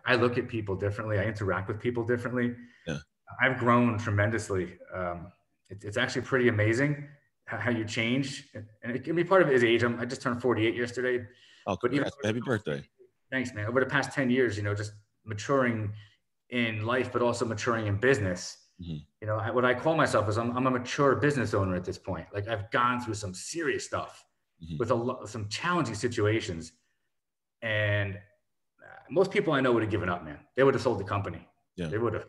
I look at people differently. I interact with people differently. Yeah. I've grown tremendously. It's actually pretty amazing how you change. And it can be part of it is age. I just turned 48 yesterday. Oh, But even congrats. Happy birthday. thanks, man. Over the past 10 years, just maturing in life, but also maturing in business. Mm-hmm. What I call myself is I'm a mature business owner at this point. Like I've gone through some serious stuff with some challenging situations. And most people I know would have given up, man. They would have sold the company. Yeah. They would have.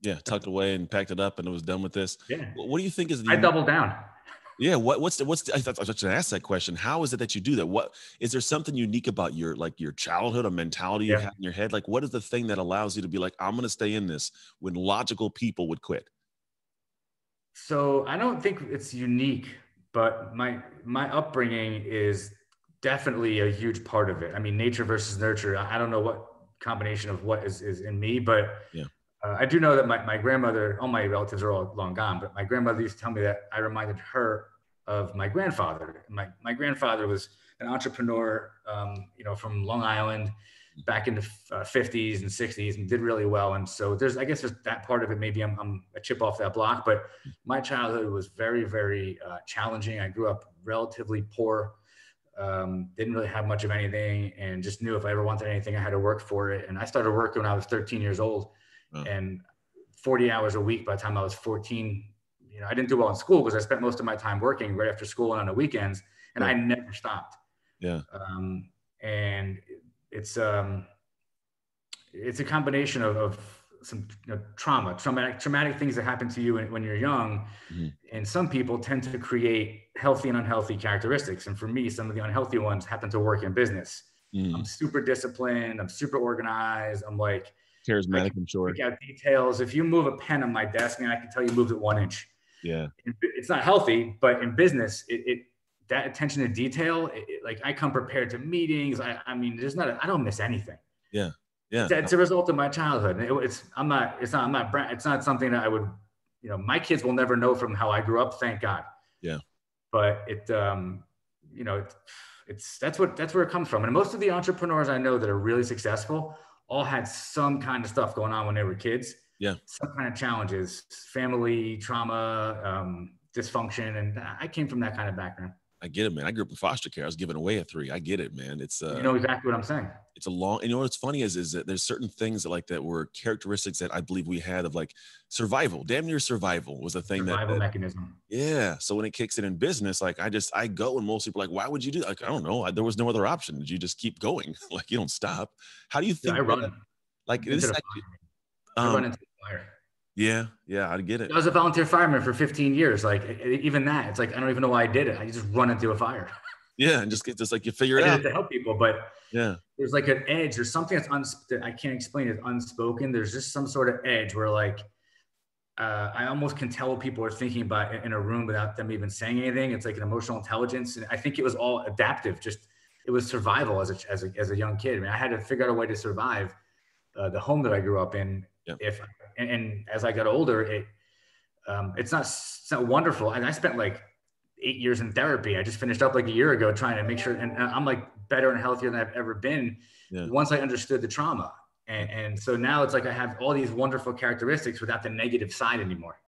Yeah. Tucked away and packed it up and it was done with this. Yeah. What do you think is I doubled down. Yeah. What's the, I thought I was going to ask that question. How is it that you do that? What, is there something unique about your childhood, a mentality you have in your head? Like, what is the thing that allows you to be like, I'm going to stay in this when logical people would quit? So I don't think it's unique, but my upbringing is definitely a huge part of it. I mean, nature versus nurture. I don't know what combination of what is in me, but yeah. I do know that my grandmother, all my relatives are all long gone, but my grandmother used to tell me that I reminded her of my grandfather. My grandfather was an entrepreneur, from Long Island back in the 50s and 60s and did really well. And so I guess there's that part of it. Maybe I'm a chip off that block, but my childhood was very, very challenging. I grew up relatively poor, didn't really have much of anything, and just knew if I ever wanted anything, I had to work for it. And I started working when I was 13 years old. And 40 hours a week by the time I was 14. I didn't do well in school because I spent most of my time working right after school and on the weekends, and I never stopped. Yeah. And it's a combination of some traumatic things that happen to you when you're young. And some people tend to create healthy and unhealthy characteristics. And for me, some of the unhealthy ones happen to work in business. I'm super disciplined. I'm super organized. I'm like, charismatic, I'm sure. Pick out details. If you move a pen on my desk, man, I can tell you moved it 1 inch. Yeah. It's not healthy, but in business, that attention to detail, like I come prepared to meetings. I mean, I don't miss anything. Yeah. Yeah. It's a result of my childhood. It's not something that I would, my kids will never know from how I grew up. Thank God. Yeah. But that's where it comes from. And most of the entrepreneurs I know that are really successful all had some kind of stuff going on when they were kids. Yeah. Some kind of challenges, family, trauma, dysfunction. And I came from that kind of background. I get it, man. I grew up in foster care. I was given away at 3. I get it, man. It's you know exactly what I'm saying. It's a long, what's funny is that there's certain things that were characteristics that I believe we had of like survival, damn near survival was a thing survival mechanism. Yeah. So when it kicks in business, like I go and most people are like, why would you do that? Like, I don't know. There was no other option. Did you just keep going? Like you don't stop. How do you think? I run. Like this actually, I run into the fire. Yeah. Yeah. I get it. I was a volunteer fireman for 15 years. Like even that, it's like, I don't even know why I did it. I just run into a fire. Yeah. And just like you figure it out. I did it to help people, but yeah, there's like an edge. There's something that I can't explain. It's unspoken. There's just some sort of edge where like, I almost can tell what people are thinking about in a room without them even saying anything. It's like an emotional intelligence. And I think it was all adaptive. It was survival as a young kid. I mean, I had to figure out a way to survive the home that I grew up in. Yep. And as I got older, it's not wonderful. And I spent like 8 years in therapy. I just finished up like a year ago trying to make sure, and I'm like better and healthier than I've ever been once I understood the trauma. And so now it's like I have all these wonderful characteristics without the negative side anymore.